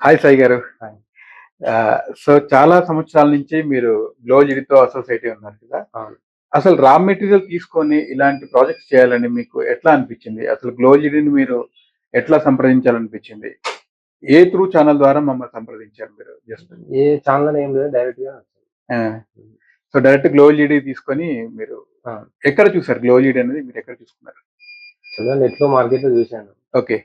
Hi Sai గారు. Hi. So చాలా సంవత్సరాల నుంచి మీరు గ్లోజిడ్‌తో అసోసియేట్ అయి ఉన్నారు కదా! అవును. అసలు రా మెటీరియల్ తీసుకొని ఇలాంటి ప్రాజెక్ట్స్ చేయాలని మీకు ఎట్లా అనిపించింది? అసలు గ్లోజిడ్‌ని మీరు ఎట్లా సంప్రదించాలనిపించింది? ఏ త్రూ ఛానల్ ద్వారా మమ్మల్ని సంప్రదించారు మీరు జస్ట్? ఏ ఛానల్ అని ఏం లేదు. డైరెక్ట్‌గా ఆ! సో డైరెక్ట్ గ్లోజిడ్ తీసుకొని మీరు ఆ! ఎక్కడ చూసారు? గ్లోజిడ్ అనేది మీరు ఎక్కడ చూసుకున్నారు? యాక్చువల్‌గా నెట్‌లో మార్కెట్‌లో చూసాను. ఓకే.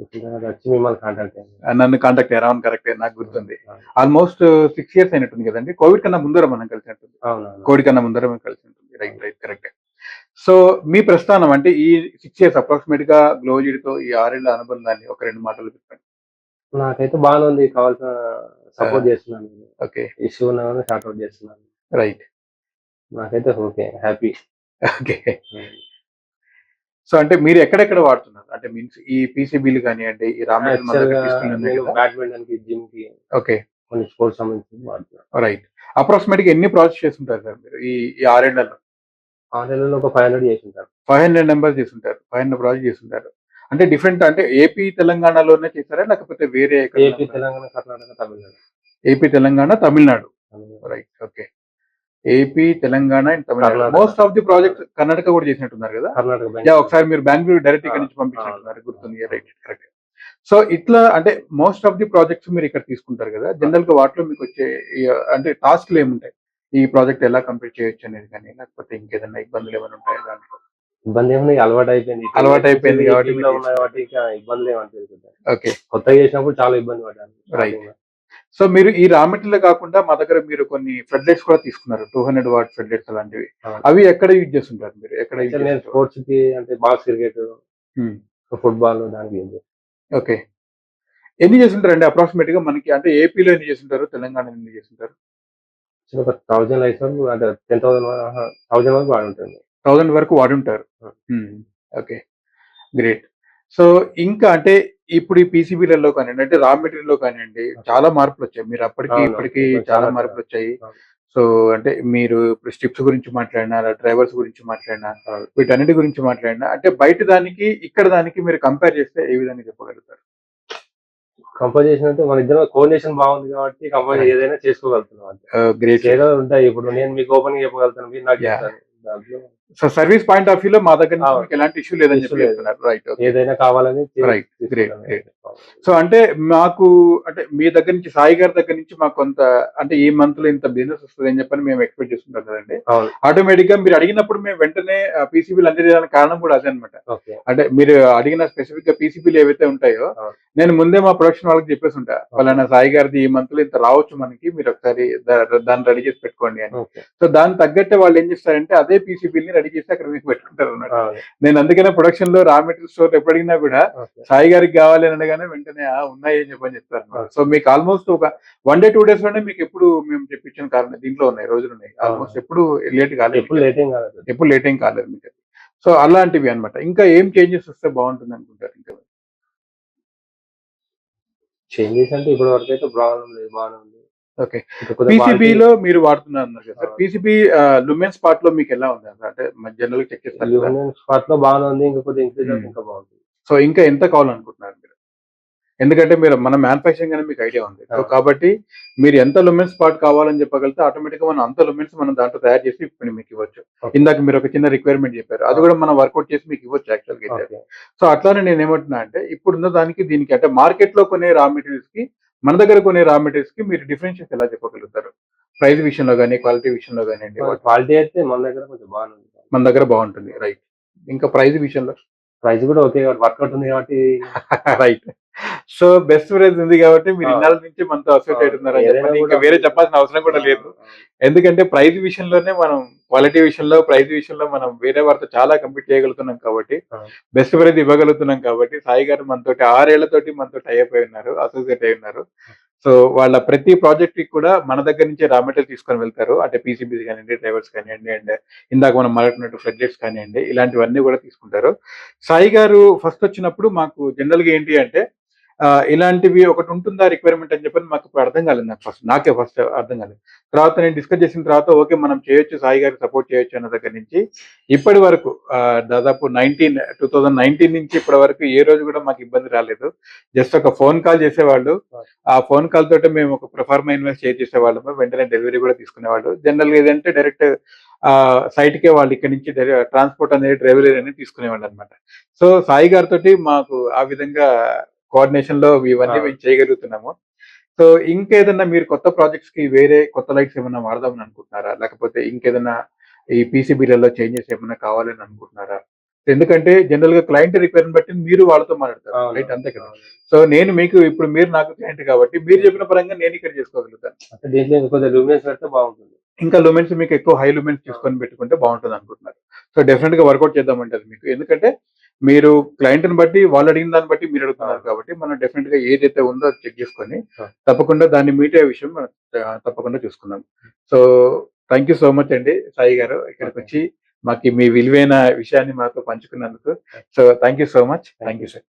చూసిన తర్వాత వచ్చి మిమ్మల్ని కాంటాక్ట్ అయ్యాను. నన్ను కాంటాక్ట్ అయ్యారు. అవును, కరెక్టే, నాకు హ్మ్. గుర్తుంది. అవును. ఆల్‌మోస్ట్ 6 ఇయర్స్ అయినట్టుంది కదండీ! కోవిడ్ కన్నా ముందర మనం కలిసినట్టుంది. అవునవును. కోవిడ్ కన్నా ముందర మేము కలిసి ఉంటుంది. రైట్, అవును. రైట్, కరెక్టే. సో మీ ప్రస్థానం అంటే ఈ 6 ఇయర్స్ అప్రాక్సిమేట్‌గా గ్లోజిడ్‌తో ఈ 6 ఏళ్ల అనుబంధాన్ని ఒక 2 మాటల్లో చెప్పండి. నాకైతే బానే ఉంది. కావాల్సిన ఆ! సపోర్ట్ చేస్తున్నాను నేను. ఓకే. ఇష్యూ ఉన్నా గాని సార్ట్ ఔట్ చేస్తున్నాను. రైట్. నాకైతే ఓకే. హ్యాపీ. ఓకే. హ్మ్. సో అంటే మీరు ఎక్కడెక్కడ వాడుతున్నారు? అంటే మీన్స్ ఈ పీసీబీలు గానియండి, ఈ రా మెటీరియల్ మన దగ్గర యాక్చువల్‌గా తీసుకున్నవి ఉన్నాయి నేను కదా! బ్యాడ్మింటన్‌కి, జిమ్‌కి ఓకే. కొన్ని స్పోర్ట్స్ సంబంధించింది వాడుతున్నాను. రైట్. అప్రాక్సిమేట్‌గా ఎన్ని ప్రాజెక్ట్స్ చేసుంటారు సార్ మీరు ఈ 6 ఏళ్లలో? ఆ నెలలో ఒక 500 చేసుంటాను. 500 నంబర్స్ చేసుంటారు. 500 ప్రాజెక్ట్ చేసుంటారు. అంటే డిఫరెంట్ అంటే ఏపీ, తెలంగాణలోనే చేసారా? లేకపోతే వేరే ఎక్కడన్నా ఏపీ, కూడా? Telangana, Karnataka, Tamil Nadu. AP, Telangana, Tamil Nadu. Tamil Nadu. Right. Okay. AP, Telangana and Tamil Nadu. Karnataka. Most of the Karnataka. Projects Karnataka కూడా చేసినట్టున్నారు గదా! కర్ణాటక యాహ్! బెంగుళూరు. ఒకసారి మీరు బెంగుళూరు డైరెక్ట్ ఆ! ఇక్కడి నుంచి అవును. పంపించినట్టున్నారు. అవును. గుర్తుంది. అవును. రైట్. కరెక్టే. సో ఇట్లా అంటే మోస్ట్ ఆఫ్ ది ప్రాజెక్ట్స్ మీరు ఇక్కడ తీసుకుంటారు గదా! ఆ! జనరల్‌గా వాటిలో మీకొచ్చే ఈ అంటే టాస్క్‌లు ఏముంటాయి? ఈ ప్రాజెక్ట్ ఎలా కంప్లీట్ చేయొచ్చు అనేది గాని, లేకపోతే ఇంకేదన్నా ఇబ్బందులు ఏమైనా ఉంటాయా దాంట్లో? ఇబ్బందేముంది అలవాటయిపోయింది. 10 ఇయర్స్ నుంచి అలవాటయిపోయింది ఈ కాబట్టి మీరు ఫీల్డ్‌లో ఉన్నా చేస్తుంటారు. కాబట్టి ఇక ఇబ్బందులేమనిపించదు. ఓకే. కొత్తగా చేసినప్పుడు చాలా ఇబ్బంది పడ్డాను రైట్. స్టార్టింగ్‌లో. సో మీరు ఈ రా మెటీరియలే కాకుండా మా దగ్గర మీరు కొన్ని ఫ్లడ్ లైట్స్ కూడా తీసుకున్నారు. 200 వాట్ ఫ్లడ్ లైట్స్ అలాంటివి. అవును. అవి ఎక్కడ యూజ్ చేస్తుంటారు మీరు? ఎక్కడ యూజ్ యాక్చువల్లీ నేను చేస్తుంటారు? స్పోర్ట్స్‌కి అంటే బాక్స్ క్రికెట్, హ్మ్. ఫుట్‌బాల్ దానికి యూజ్ చేస్తాను. ఓకే. ఎన్ని చేసుంటారండి అప్రాక్సిమేట్‌గా మనకి అంటే ఏపీలో ఎన్ని చేసుంటారు? తెలంగాణలో ఎన్ని చేసుంటారు? ఒక 1000 లైట్స్ వరకు అంటే 10,000 అహా! 1000 వరకు వాడుంటుంది. 1000 వరకు వాడుంటారు. హ్మ్. హ్మ్. ఓకే. గ్రేట్. సో ఇంకా అంటే ఇప్పుడు ఈ పీసీబీలలో కానియండి, అంటే రా మెటీరియల్‌లో కానియండి ఓకే. చాలా మార్పులొచ్చాయి. మీరు అప్పటికి అవునవును. ఇప్పటికి ఇప్పుడు చాలా చాలా మార్పులొచ్చాయి. అవును. సో అంటే మీరు ఇప్పుడు స్ట్రిప్స్ గురించి మాట్లాడినా, డ్రైవర్స్ గురించి మాట్లాడినా, అవును. వీటన్నిటి గురించి మాట్లాడినా అంటే బయట దానికి, ఇక్కడ దానికి మీరు కంపేర్ చేస్తే ఏ విధంగా చెప్పగలుగుతారు? కంపోజ్ చేసినట్టు మన ఇద్దరం కోఆర్డినేషన్ బాగుంది కాబట్టి కంపోజ్ రైట్. ఏదైనా చేసుకోగలుగుతున్నాం అంతే. Great sir. ఏదో ఉంటాయి. ఇప్పుడు నేను మీకు ఓపెన్‌గా చెప్పగలుగుతాను. మీరు నాకు యాహ్! చెప్తారు. దాంట్లో సో సర్విస్ పాయింట్ ఆఫ్ వ్యూలో మా దగ్గర నుంచి అవును. మీకు ఎలాంటి ఇష్యూ లేదని ఇష్యూ చెప్పి లేదు. చెప్తున్నారు. రైట్. ఓకే. ఏదైనా కావాలని రైట్. గ్రేట్. తీసుకుంటాను. గ్రేట్. సో అంటే మాకు అంటే మీ దగ్గర నుంచి సాయి గారి దగ్గర నుంచి మాకు కొంత అంటే ఈ మంత్‌లో ఇంత బిజినెస్ వస్తదని చెప్పని మేము ఎక్స్‌పెక్ట్ చేసుకుంటాం కదండీ! అవును. ఆటోమేటిక్‌గా మీరు అడిగినప్పుడు మేము వెంటనే పీసీబీలు అందజేయడానికి కారణం కూడా అదే అన్నమాట. ఓకే. అంటే మీరు అడిగిన స్పెసిఫిక్‌గా పీసీబీలు ఏవైతే ఉంటాయో, అవును. నేను ముందే మా ప్రొడక్షన్ వాళ్ళకి చెప్పేసుంటా. ఓకే. పలానా సాయి గారిది ఈ మంత్‌లో ఇంత రావచ్చు మనకి. మీరొకసారి దాన్ని రెడీ చేసి పెట్టుకోండి అని. ఓకే. సో దానికి తగ్గట్టే వాళ్ళేం చేస్తారంటే అదే పీసీబీలని రెడీ చేసి అక్కడ మీకు పెట్టుకుంటారన్నమాట. అవును. నేను అందుకనే ప్రొడక్షన్‌లో రా మెటీరియల్ స్టోర్‌లో ఎప్పుడడిగినా కూడా ఓకే. సాయి గారికి కావాలి అని అనగానే వెంటనే ఉన్నాయి అని చెప్పని చెప్తారన్నమాట. ఓకే. సో మీకు ఆల్‌మోస్ట్ ఒక 1 డే, 2 డేస్‌లోనే మీకెప్పుడు మేము తెప్పించిన కారణం దీంట్లో ఉన్నాయి, రోజులున్నాయి. ఆల్‌మోస్ట్ అవునవును. ఎప్పుడు లేట్ కాలేదు ఎప్పుడు మీకది. లేట్ ఏం కాదసలు. ఎప్పుడు లేట్ ఏం కాలేదు మీకది. సో అలాంటివి అన్నమాట. ఇంకా ఏం చేంజెస్ వస్తే బావుంటుందనుకుంటారు ఇంకా? చేంజెస్ అంటే ఇప్పటి వరకైతే ప్రాబ్లమ్ లేదు. బానే ఉంది. ఓకే. ఇంకా కొద్దిగా క్వాలిటీ పీసీబీలో మీరు వాడుతున్నారు కదా సార్. అవును. పీసీబీ లుమెన్స్ పార్ట్‌లో మీకెలా ఉంది? అంటే జనరల్‌గా చెక్ చేస్తారు కదా! ల్యూమినస్ స్పాట్‌లో బానే ఉంది. ఇంకా కొద్దిగా ఇంక్రీజ్ హ్మ్. అవుతే ఇంకా బావుంటుంది. సో ఇంకా ఎంత కావాలనుకుంటున్నారు మీరు? ఎందుకంటే మీరు మన మ్యానుఫ్యాక్చరింగ్ అనేది మీకు ఐడియా ఉంది. సో అవును. కాబట్టి మీరు ఎంత లుమెన్స్ పార్ట్ కావాలని చెప్పగలిగితే ఆటోమేటిక్‌గా మనం అంత లుమెన్స్ మనం దాంట్లో తయారు చేసి ఇప్పుడు మీకివ్వచ్చు. ఓకే. ఇందాక మీరు ఒక చిన్న రిక్వైర్మెంట్ చెప్పారు. అది అవును. కూడా మనం వర్కౌట్ చేసి మీకివ్వచ్చు యాక్చువల్‌గా అయితే. ఓకే. సో అట్లానే నేనేమంటున్నా అంటే ఇప్పుడున్న దానికి దీనికి అంటే మార్కెట్‌లో కొనే రా మెటీరియల్స్‌కి, మన దగ్గర కొనే రా మెటీరియల్స్‌కి మీరు డిఫరెన్షియేట్ ఎలా చెప్పగలుగుతారు? ప్రైస్ విషయంలో గాని, క్వాలిటీ విషయంలో గానియండి వాటిలో. క్వాలిటీ అయితే మన దగ్గర కొంచెం బానే ఉంది. మన దగ్గర బావుంటుంది. రైట్. ఇంకా ప్రైస్ విషయంలో? ప్రైస్ కూడా ఓకే కాబట్టి వర్కౌట్ ఉంది కాబట్టి రైట్. సో, బెస్ట్ ఫ్రెండ్స్ ఉంది గాబట్టి మీరు అవును. ఇన్నాళ్ళ నుంచి మనతో అసోసియేట్ అవును. ఉన్నారని ఏదైనా చెప్పని ఇంకా కూడా వేరే మీకు చెప్పాల్సిన అవసరం కూడా లేదు. అవును. అవును. ఎందుకంటే ప్రైస్ విషయంలోనే మనం క్వాలిటీ విషయంలో, ప్రైస్ విషయంలో మనం వేరే వారితో చాలా కంపీట్ చేయగలుగుతున్నాం కాబట్టి, అవును. బెస్ట్ ప్రైస్ ఇవ్వగలుగుతున్నాం కాబట్టి, సాయి గారు మనతోటి 6 ఏళ్లతోటి మనతో టై అప్ అయి ఉన్నారు. అసోసియేట్ అయి ఉన్నారు. సో, వాళ్ళ ప్రతి ప్రాజెక్ట్‌కి కూడా మన దగ్గర నుంచే రా మెటీరియల్ తీసుకొని వెళ్తారు. అంటే పీసీబీస్ కానియండి, డ్రైవర్స్ కానియండి, అండ్ ఇందాక మనం మాట్లాడుకున్నట్టు ఫ్లడ్ కానియండి, ఇలాంటివన్నీ కూడా తీసుకుంటారు. సాయి గారు ఫస్ట్ వచ్చినప్పుడు మాకు జనరల్‌గా ఏంటి అంటే ఇలాంటివి ఒకటి ఉంటుందా రిక్వైర్మెంట్ అని చెప్పని మాకు ఇప్పుడు అర్థం కాలేదు. నాకే ఫస్ట్ అర్థం కాలేదు. తర్వాత నేను డిస్కస్ చేసిన తర్వాత ఓకే మనం చేయొచ్చు, సాయి గారికి సపోర్ట్ చేయొచ్చు అన్న దగ్గర నుంచి ఇప్పటి వరకు దాదాపు 2019 నుంచి ఇప్పటి వరకు ఏ రోజు కూడా మాకు ఇబ్బంది రాలేదు. జస్ట్ ఒక ఫోన్ కాల్ చేసేవాళ్ళు. ఆ ఫోన్ కాల్ తోటి మేము ఒక ప్రొఫార్మా ఇన్వెస్ట్ చేసేవాళ్ళము. వెంటనే డెలివరీ కూడా తీసుకునేవాళ్ళు. జనరల్ గా ఏదంటే డైరెక్ట్ సైట్కే వాళ్ళు ఇక్కడ నుంచి ట్రాన్స్పోర్ట్ అనేది డ్రైవరీ అనేది తీసుకునేవాళ్ళు అనమాట. సో సాయి గారితో మాకు ఆ విధంగా కోఆర్డినేషన్ లో ఇవన్నీ మేము చేయగలుగుతున్నాము. సో ఇంకేదన్నా మీరు కొత్త ప్రాజెక్ట్స్ కి వేరే కొత్త లైట్స్ ఏమన్నా వాడదామని అనుకుంటున్నారా? లేకపోతే ఇంకేదన్నా ఈ పీసీబీలలో చేంజెస్ ఏమన్నా కావాలని అనుకుంటున్నారా? ఎందుకంటే జనరల్ గా క్లయింట్ రిక్వైర్మెంట్ బట్టి మీరు వాళ్ళతో మాట్లాడతారు, అవును. రైట్? అంతే కదా. సో నేను మీకు ఇప్పుడు మీరు నాకు క్లయింట్ కాబట్టి మీరు చెప్పిన పరంగా నేను ఇక్కడ చేసుకోగలుగుతాను. అంటే దీంట్లో ఇంకా కొద్దిగా లూమినెన్స్ పెడితే బాగుంటుంది. ఇంకా లూమెన్స్ మీకు ఎక్కువ హై లూమెన్స్ తీసుకొని పెట్టుకుంటే బాగుంటుంది అనుకుంటున్నారు. సో డెఫినెట్ గా వర్కౌట్ చేద్దామంటే అది మీకు, ఎందుకంటే మీరు క్లయింట్ ని బట్టి వాళ్ళు అడిగిన దాన్ని బట్టి మీరు అడుగుతున్నారు కాబట్టి మనం డెఫినెట్ గా ఏదైతే ఉందో అది చెక్ చేసుకొని తప్పకుండా దాన్ని మీట్ అయ్యే విషయం మనం తప్పకుండా చూసుకుందాం. So thank you so much అండి సాయి గారు, ఇక్కడికి వచ్చి మాకు మీ విలువైన విషయాన్ని మాతో పంచుకున్నందుకు. So thank you so much. Thank you sir.